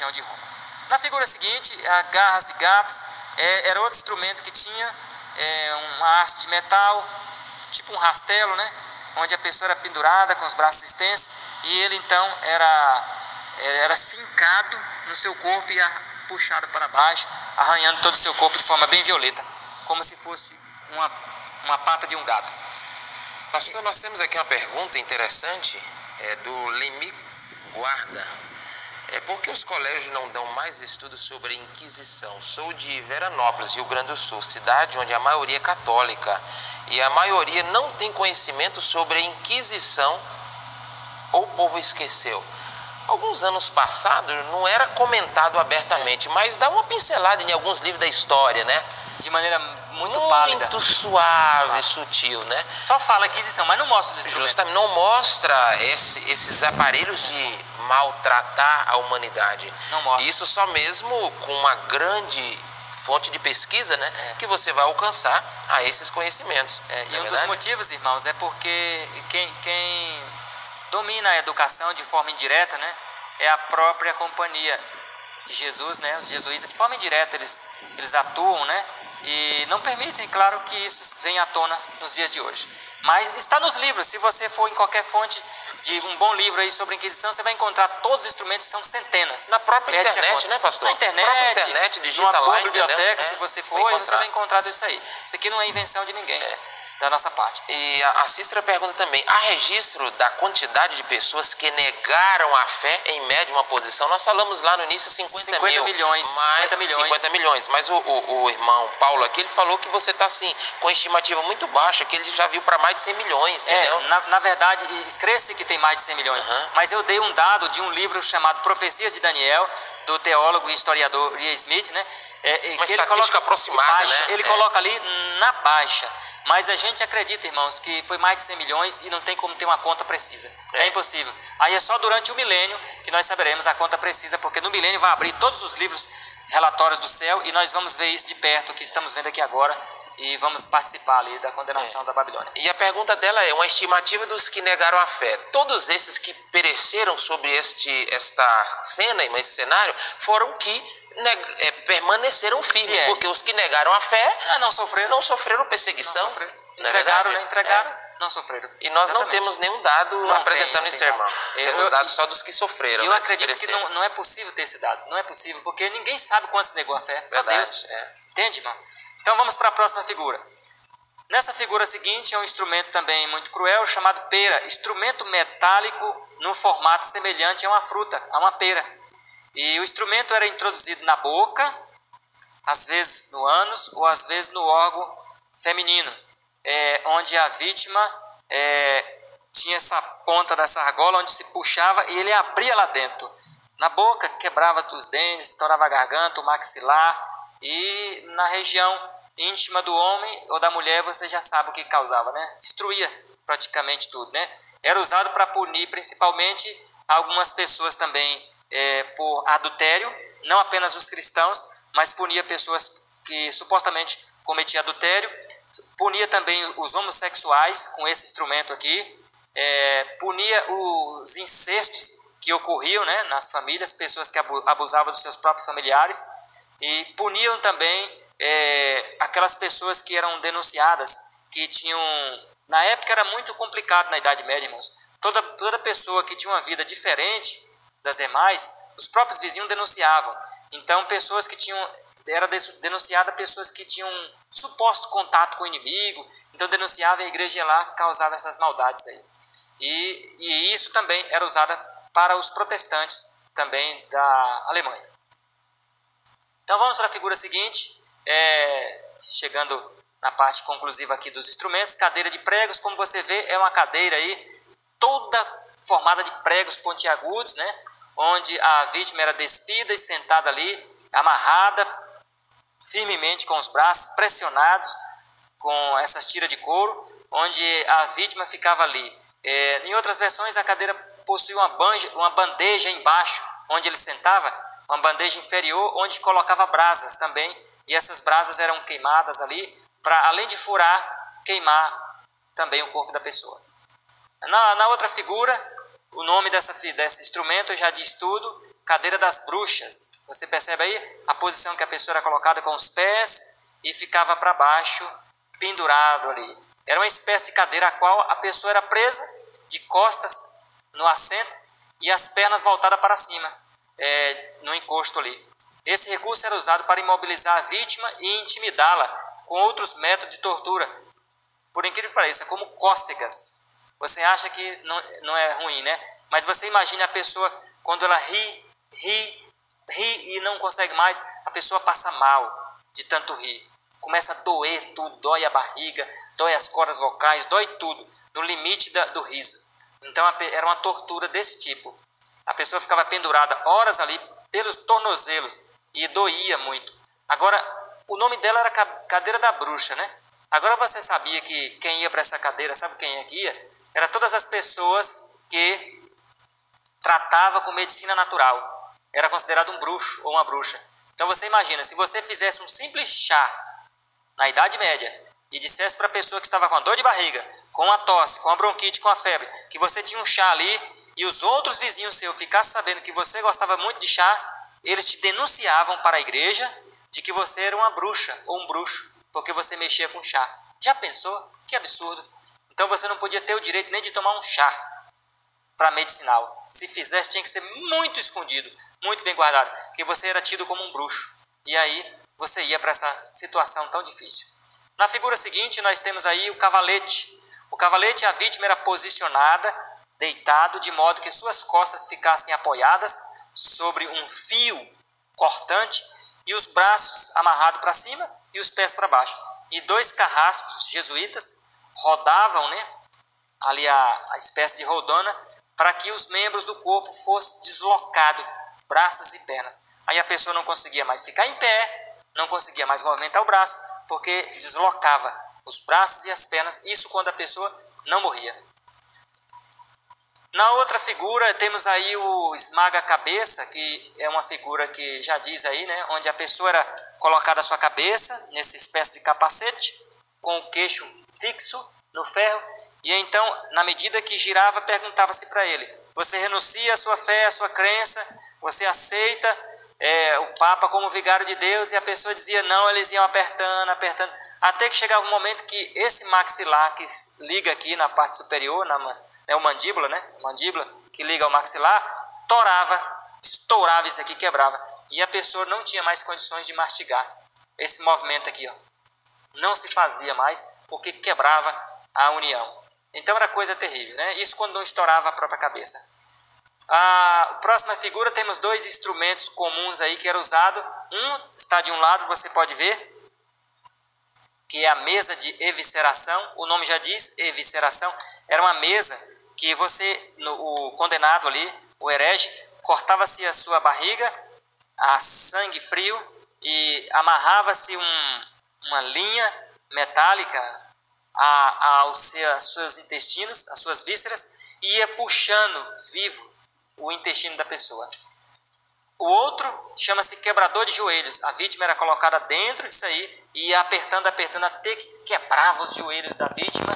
região de Roma. Na figura seguinte, a garras de gatos, era outro instrumento que tinha uma haste de metal, tipo um rastelo, né? Onde a pessoa era pendurada com os braços extensos e ele então era fincado no seu corpo e puxado para baixo, arranhando todo o seu corpo de forma bem violenta, como se fosse uma pata de um gato. Pastor, nós temos aqui uma pergunta interessante, do Lemi Guarda. Por que os colégios não dão mais estudos sobre a Inquisição? Sou de Veranópolis, Rio Grande do Sul, cidade onde a maioria é católica, e a maioria não tem conhecimento sobre a Inquisição, ou o povo esqueceu. Alguns anos passados não era comentado abertamente, mas dá uma pincelada em alguns livros da história, né? De maneira muito pálida. Muito suave, sutil, né? Só fala Inquisição, mas não mostra os instrumentos. Justamente, não mostra esses aparelhos de maltratar a humanidade. Não mostra. Isso só mesmo com uma grande fonte de pesquisa, né? Que você vai alcançar a esses conhecimentos. E um dos motivos, irmãos, é porque quem domina a educação de forma indireta, né? É a própria companhia de Jesus, né? Os jesuítas, de forma indireta, eles atuam, né? E não permitem, claro, que isso venha à tona nos dias de hoje. Mas está nos livros. Se você for em qualquer fonte de um bom livro aí sobre a Inquisição, você vai encontrar todos os instrumentos, são centenas. Na própria internet, né, pastor? Na internet, digita numa lá, biblioteca, se você for, você vai encontrar isso aí. Isso aqui não é invenção de ninguém. Da nossa parte. E a Cícera pergunta também, há registro da quantidade de pessoas que negaram a fé em média uma posição? Nós falamos lá no início 50 milhões, 50 milhões, mas o irmão Paulo aqui, ele falou que você está assim, com estimativa muito baixa, que ele já viu para mais de 100 milhões, entendeu? Na verdade, cresce que tem mais de 100 milhões, mas eu dei um dado de um livro chamado Profecias de Daniel, do teólogo e historiador Ian Smith, né? Uma estatística aproximada, né? Ele coloca ali na baixa. Mas a gente acredita, irmãos, que foi mais de 100 milhões e não tem como ter uma conta precisa. É impossível. Aí é só durante o milênio que nós saberemos a conta precisa, porque no milênio vai abrir todos os livros relatórios do céu e nós vamos ver isso de perto, que estamos vendo aqui agora, e vamos participar ali da condenação da Babilônia. E a pergunta dela é uma estimativa dos que negaram a fé. Todos esses que pereceram sobre esta cena, esse cenário, foram que permaneceram firmes, porque os que negaram a fé não sofreram perseguição. Entregaram, não sofreram. E nós não temos nenhum dado apresentando esse sermão. Temos dados só dos que sofreram. Eu acredito que não é possível ter esse dado. Não é possível, porque ninguém sabe quantos negou a fé. Só Deus. Entende, irmão? Então vamos para a próxima figura. Nessa figura seguinte é um instrumento também muito cruel chamado pera. Instrumento metálico no formato semelhante a uma fruta, a uma pera. E o instrumento era introduzido na boca, às vezes no ânus ou às vezes no órgão feminino, onde a vítima tinha essa ponta dessa argola onde se puxava e ele abria lá dentro. Na boca quebrava os dentes, estourava a garganta, o maxilar, e na região íntima do homem ou da mulher você já sabe o que causava, né? Destruía praticamente tudo, né? Era usado para punir principalmente algumas pessoas também por adultério, não apenas os cristãos, mas punia pessoas que supostamente cometiam adultério, punia também os homossexuais com esse instrumento aqui, punia os incestos que ocorriam, né, nas famílias, pessoas que abusavam dos seus próprios familiares, e puniam também aquelas pessoas que eram denunciadas, que tinham... Na época era muito complicado na Idade Média, irmãos. Toda pessoa que tinha uma vida diferente das demais, os próprios vizinhos denunciavam. Então, pessoas que tinham... Era denunciada pessoas que tinham suposto contato com o inimigo, então denunciava e a igreja ia lá, causava essas maldades aí. E isso também era usado para os protestantes também da Alemanha. Então vamos para a figura seguinte, chegando na parte conclusiva aqui dos instrumentos. Cadeira de pregos, como você vê, é uma cadeira aí toda formada de pregos pontiagudos, né? Onde a vítima era despida e sentada ali, amarrada firmemente com os braços pressionados com essas tiras de couro, onde a vítima ficava ali. Em outras versões, a cadeira possuía uma bandeja embaixo, onde ele sentava, uma bandeja inferior, onde colocava brasas também, e essas brasas eram queimadas ali, para além de furar, queimar também o corpo da pessoa. Na outra figura, o nome desse instrumento já diz tudo, cadeira das bruxas. Você percebe aí a posição que a pessoa era colocada com os pés e ficava para baixo, pendurado ali. Era uma espécie de cadeira a qual a pessoa era presa de costas no assento e as pernas voltadas para cima, no encosto ali. Esse recurso era usado para imobilizar a vítima e intimidá-la com outros métodos de tortura. Por incrível que pareça, como cócegas. Você acha que não é ruim, né? Mas você imagina a pessoa, quando ela ri e não consegue mais, a pessoa passa mal de tanto rir. Começa a doer tudo, dói a barriga, dói as cordas vocais, dói tudo, no limite do riso. Então era uma tortura desse tipo. A pessoa ficava pendurada horas ali pelos tornozelos e doía muito. Agora, o nome dela era cadeira da bruxa, né? Agora você sabia que quem ia para essa cadeira, sabe quem é que ia? Era todas as pessoas que tratavam com medicina natural. Era considerado um bruxo ou uma bruxa. Então você imagina, se você fizesse um simples chá na Idade Média e dissesse para a pessoa que estava com a dor de barriga, com a tosse, com a bronquite, com a febre, que você tinha um chá ali e os outros vizinhos seus ficassem sabendo que você gostava muito de chá, eles te denunciavam para a igreja de que você era uma bruxa ou um bruxo, porque você mexia com chá. Já pensou? Que absurdo. Então você não podia ter o direito nem de tomar um chá para medicinal. Se fizesse, tinha que ser muito escondido, muito bem guardado, porque você era tido como um bruxo. E aí você ia para essa situação tão difícil. Na figura seguinte, nós temos aí o cavalete. O cavalete, a vítima era posicionada, deitado, de modo que suas costas ficassem apoiadas sobre um fio cortante e os braços amarrados para cima e os pés para baixo. E 2 carrascos jesuítas rodavam, né, ali a espécie de rodona, para que os membros do corpo fossem deslocados, braços e pernas. Aí a pessoa não conseguia mais ficar em pé, não conseguia mais movimentar o braço, porque deslocava os braços e as pernas, isso quando a pessoa não morria. Na outra figura temos aí o esmaga-cabeça, que é uma figura que já diz aí, né, onde a pessoa era colocada a sua cabeça nessa espécie de capacete, com o queixo fixo no ferro, e então, na medida que girava, perguntava-se para ele: você renuncia à sua fé, à sua crença, você aceita o Papa como vigário de Deus? E a pessoa dizia não, eles iam apertando, até que chegava um momento que esse maxilar que liga aqui na parte superior, o mandíbula, né? Mandíbula que liga ao maxilar, estourava isso aqui, quebrava. E a pessoa não tinha mais condições de mastigar. Esse movimento aqui, ó, não se fazia mais porque quebrava a união. Então era coisa terrível, né? Isso quando não estourava a própria cabeça. A próxima figura temos 2 instrumentos comuns aí que era usado. Um está de um lado, você pode ver, que é a mesa de evisceração. O nome já diz, evisceração. Era uma mesa que o condenado ali, o herege, cortava-se a sua barriga a sangue frio e amarrava-se uma linha metálica aos seus intestinos, às suas vísceras, e ia puxando vivo o intestino da pessoa. O outro chama-se quebrador de joelhos. A vítima era colocada dentro disso aí e ia apertando até que quebrava os joelhos da vítima,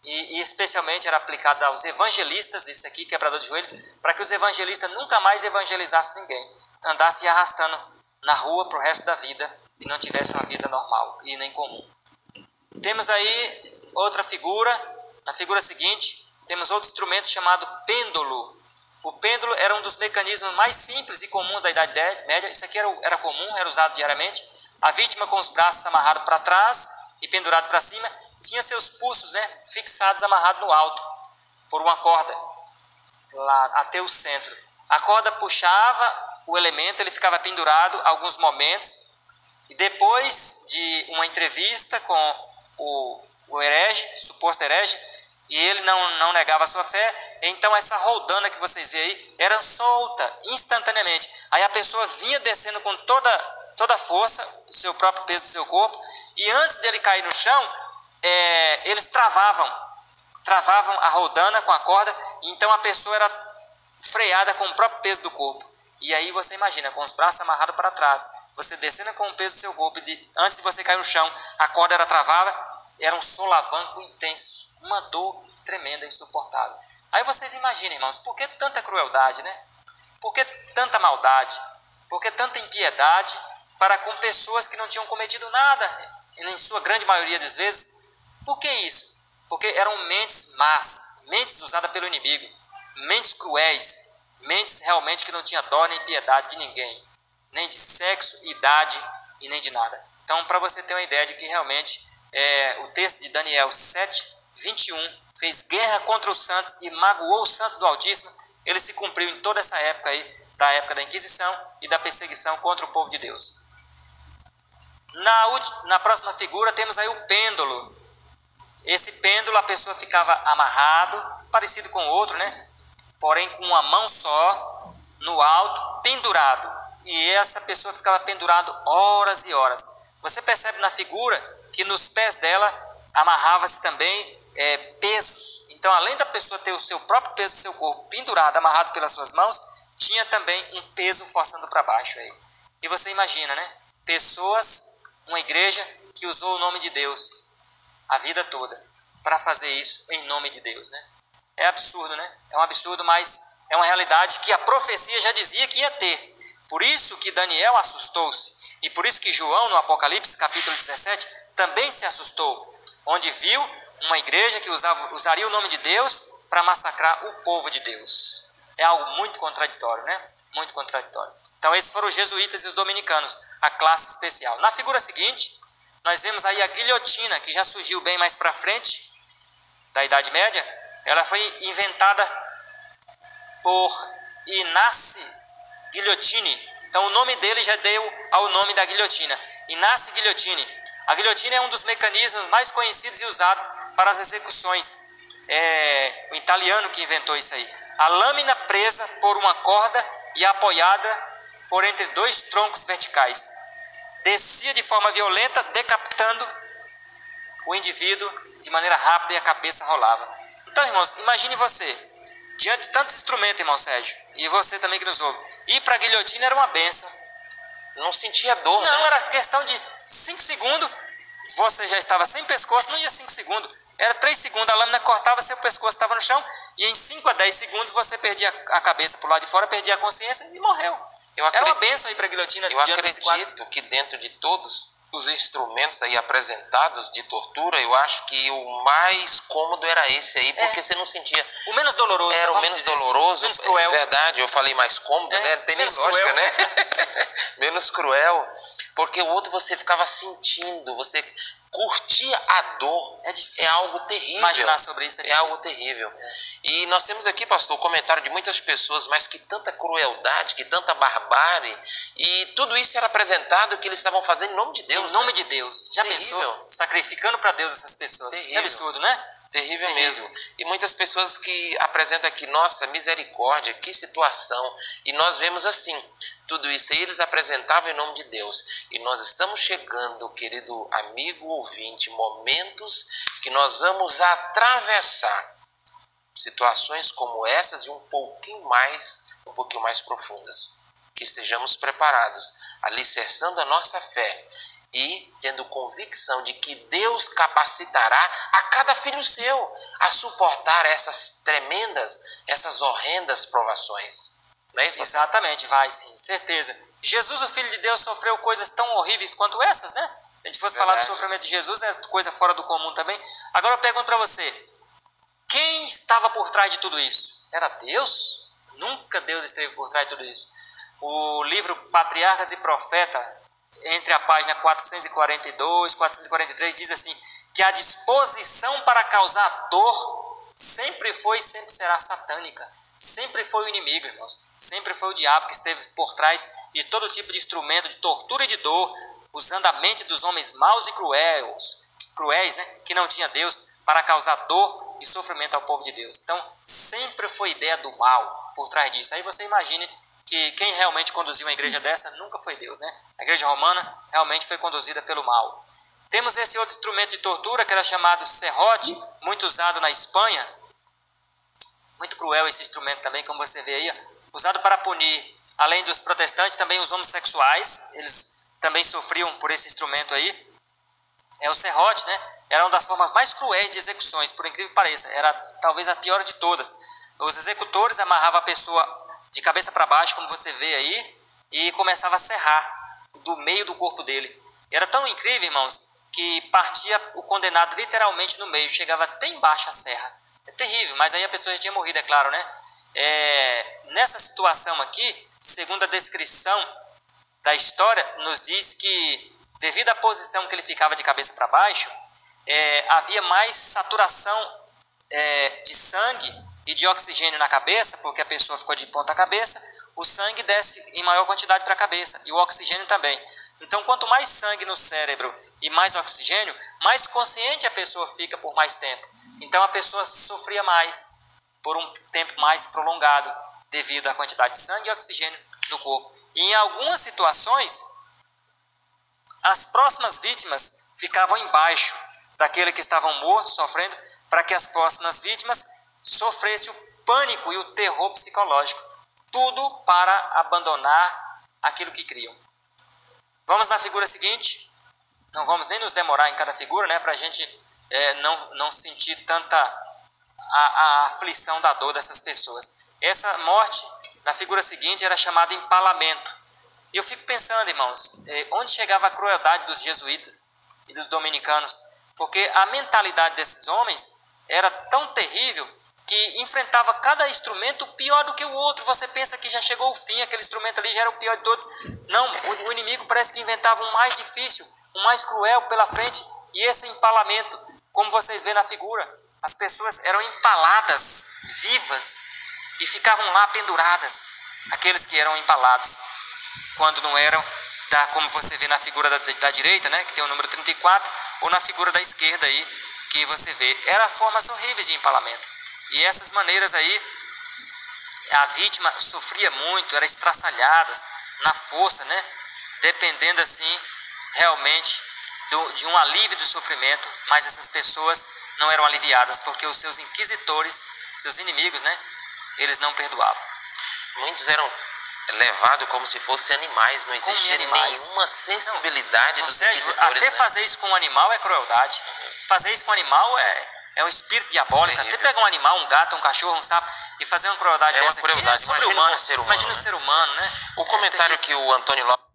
e especialmente era aplicado aos evangelistas, esse aqui, quebrador de joelho, para que os evangelistas nunca mais evangelizassem ninguém, andassem arrastando na rua para o resto da vida e não tivessem uma vida normal e nem comum. Temos aí outra figura. Na figura seguinte, temos outro instrumento chamado pêndulo. O pêndulo era um dos mecanismos mais simples e comuns da Idade Média. Isso aqui era comum, era usado diariamente. A vítima com os braços amarrados para trás e pendurado para cima, tinha seus pulsos, né, fixados, amarrados no alto, por uma corda, lá até o centro. A corda puxava o elemento, ele ficava pendurado alguns momentos, e depois de uma entrevista com o herege, suposto herege, e ele não negava a sua fé, então essa roldana que vocês veem aí era solta instantaneamente. Aí a pessoa vinha descendo com toda a força, o seu próprio peso do seu corpo, e antes dele cair no chão, eles travavam a roldana com a corda, então a pessoa era freada com o próprio peso do corpo. E aí você imagina, com os braços amarrados para trás, você descendo com o peso do seu corpo, antes de você cair no chão, a corda era travada, era um solavanco intenso, uma dor tremenda, insuportável. Aí vocês imaginem, irmãos, por que tanta crueldade, né? Por que tanta maldade? Por que tanta impiedade para com pessoas que não tinham cometido nada, e em sua grande maioria das vezes? Por que isso? Porque eram mentes más, mentes usadas pelo inimigo, mentes cruéis, mentes realmente que não tinham dó nem piedade de ninguém, nem de sexo, idade e nem de nada. Então, para você ter uma ideia de que realmente o texto de Daniel 7:21 fez guerra contra os santos e magoou os santos do Altíssimo, ele se cumpriu em toda essa época aí, da época da Inquisição e da perseguição contra o povo de Deus. Na próxima figura temos aí o pêndulo. Esse pêndulo, a pessoa ficava amarrado, parecido com o outro, né? Porém com uma mão só, no alto, pendurado. E essa pessoa ficava pendurado horas e horas. Você percebe na figura que nos pés dela amarrava-se também pesos. Então, além da pessoa ter o seu próprio peso do seu corpo pendurado, amarrado pelas suas mãos, tinha também um peso forçando para baixo aí. E você imagina, né? Pessoas, uma igreja que usou o nome de Deus a vida toda para fazer isso em nome de Deus, né? É absurdo, né? É um absurdo, mas é uma realidade que a profecia já dizia que ia ter. Por isso que Daniel assustou-se. E por isso que João, no Apocalipse, capítulo 17, também se assustou. Onde viu uma igreja que usaria o nome de Deus para massacrar o povo de Deus. É algo muito contraditório, né? Muito contraditório. Então, esses foram os jesuítas e os dominicanos, a classe especial. Na figura seguinte, nós vemos aí a guilhotina, que já surgiu bem mais para frente, da Idade Média. Ela foi inventada por Ignaz Guillotine. Então, o nome dele já deu ao nome da guilhotina, Ignaz Guillotine. A guilhotina é um dos mecanismos mais conhecidos e usados para as execuções. É o italiano que inventou isso aí. A lâmina presa por uma corda e apoiada por entre dois troncos verticais. Descia de forma violenta, decapitando o indivíduo de maneira rápida e a cabeça rolava. Então, irmãos, imagine você, diante de tantos instrumentos, irmão Sérgio, e você também que nos ouve, ir para a guilhotina era uma benção. Não sentia dor, não, né? Era questão de 5 segundos, você já estava sem pescoço, não ia 5 segundos, era 3 segundos, a lâmina cortava, seu pescoço estava no chão, e em 5 a 10 segundos você perdia a cabeça para o lado de fora, perdia a consciência e morreu. Era uma benção ir para a guilhotina. Eu acredito que dentro de todos os instrumentos aí apresentados de tortura, eu acho que o mais cômodo era esse aí, porque você não sentia... O menos doloroso. Era o menos doloroso, menos cruel. É verdade, eu falei mais cômodo, né? Tem nem lógica, né? Menos cruel, porque o outro você ficava sentindo, você curtia a dor. É difícil. É algo terrível. Imaginar sobre isso é difícil. É algo terrível. E nós temos aqui, pastor, o comentário de muitas pessoas, mas que tanta crueldade, que tanta barbárie, e tudo isso era apresentado que eles estavam fazendo em nome de Deus. Em nome de Deus. Já terrível. Pensou? Sacrificando para Deus essas pessoas. Terrível. É absurdo, né? Terrível mesmo. E muitas pessoas que apresentam aqui, nossa, misericórdia, que situação. E nós vemos assim, tudo isso aí eles apresentavam em nome de Deus. E nós estamos chegando, querido amigo ouvinte, momentos que nós vamos atravessar situações como essas e um pouquinho mais profundas. Que estejamos preparados, alicerçando a nossa fé e tendo convicção de que Deus capacitará a cada filho seu a suportar essas tremendas, essas horrendas provações. Não é isso, pastor? Exatamente, vai sim, certeza. Jesus, o Filho de Deus, sofreu coisas tão horríveis quanto essas, né? Se a gente fosse falar do sofrimento de Jesus, é coisa fora do comum também. Agora eu pergunto para você, quem estava por trás de tudo isso? Era Deus? Nunca Deus esteve por trás de tudo isso. O livro Patriarcas e Profetas, entre a página 442 e 443, diz assim, que a disposição para causar dor sempre foi e sempre será satânica. Sempre foi o inimigo, irmãos. Sempre foi o diabo que esteve por trás de todo tipo de instrumento de tortura e de dor, usando a mente dos homens maus e cruéis, né, que não tinha Deus, para causar dor e sofrimento ao povo de Deus. Então, sempre foi ideia do mal por trás disso. Aí você imagine que quem realmente conduziu uma igreja dessa nunca foi Deus, né? A igreja romana realmente foi conduzida pelo mal. Temos esse outro instrumento de tortura que era chamado serrote, muito usado na Espanha. Muito cruel esse instrumento também, como você vê aí, usado para punir, além dos protestantes, também os homossexuais, eles também sofriam por esse instrumento aí. É o serrote, né? Era uma das formas mais cruéis de execuções, por incrível que pareça. Era talvez a pior de todas. Os executores amarravam a pessoa de cabeça para baixo, como você vê aí, e começava a serrar do meio do corpo dele. E era tão incrível, irmãos, que partia o condenado literalmente no meio, chegava até embaixo a serra. É terrível, mas aí a pessoa já tinha morrido, é claro, né? Nessa situação aqui, segundo a descrição da história, nos diz que, devido à posição que ele ficava de cabeça para baixo, havia mais saturação de sangue e de oxigênio na cabeça, porque a pessoa ficou de ponta cabeça, o sangue desce em maior quantidade para a cabeça, e o oxigênio também. Então, quanto mais sangue no cérebro e mais oxigênio, mais consciente a pessoa fica por mais tempo. Então, a pessoa sofria mais, por um tempo mais prolongado, devido à quantidade de sangue e oxigênio no corpo. E em algumas situações, as próximas vítimas ficavam embaixo daquele que estavam mortos, sofrendo, para que as próximas vítimas sofressem o pânico e o terror psicológico. Tudo para abandonar aquilo que criam. Vamos na figura seguinte. Não vamos nem nos demorar em cada figura, né, para a gente não sentir tanta a aflição da dor dessas pessoas. Essa morte, na figura seguinte, era chamada empalamento. E eu fico pensando, irmãos, onde chegava a crueldade dos jesuítas e dos dominicanos, porque a mentalidade desses homens era tão terrível que enfrentava cada instrumento pior do que o outro. Você pensa que já chegou o fim, aquele instrumento ali já era o pior de todos. Não, o inimigo parece que inventava um mais difícil, um mais cruel pela frente. E esse empalamento, como vocês veem na figura, as pessoas eram empaladas vivas e ficavam lá penduradas, aqueles que eram empalados, quando não eram, como você vê na figura da direita, né, que tem o número 34, ou na figura da esquerda aí, que você vê. Eram formas horríveis de empalamento. E essas maneiras aí, a vítima sofria muito, era estraçalhada na força, né, dependendo assim, realmente, de um alívio do sofrimento, mas essas pessoas não eram aliviadas, porque os seus inquisitores, seus inimigos, né, eles não perdoavam. Muitos eram levados como se fossem animais, não existia nenhuma sensibilidade dos inquisitores. Até fazer isso com um animal é crueldade. Fazer isso com um animal é um espírito diabólico. Até pegar um animal, um gato, um cachorro, um sapo, e fazer uma crueldade dessa aqui é sobre-humana. Imagina o ser humano, né? O comentário que o Antônio Lopes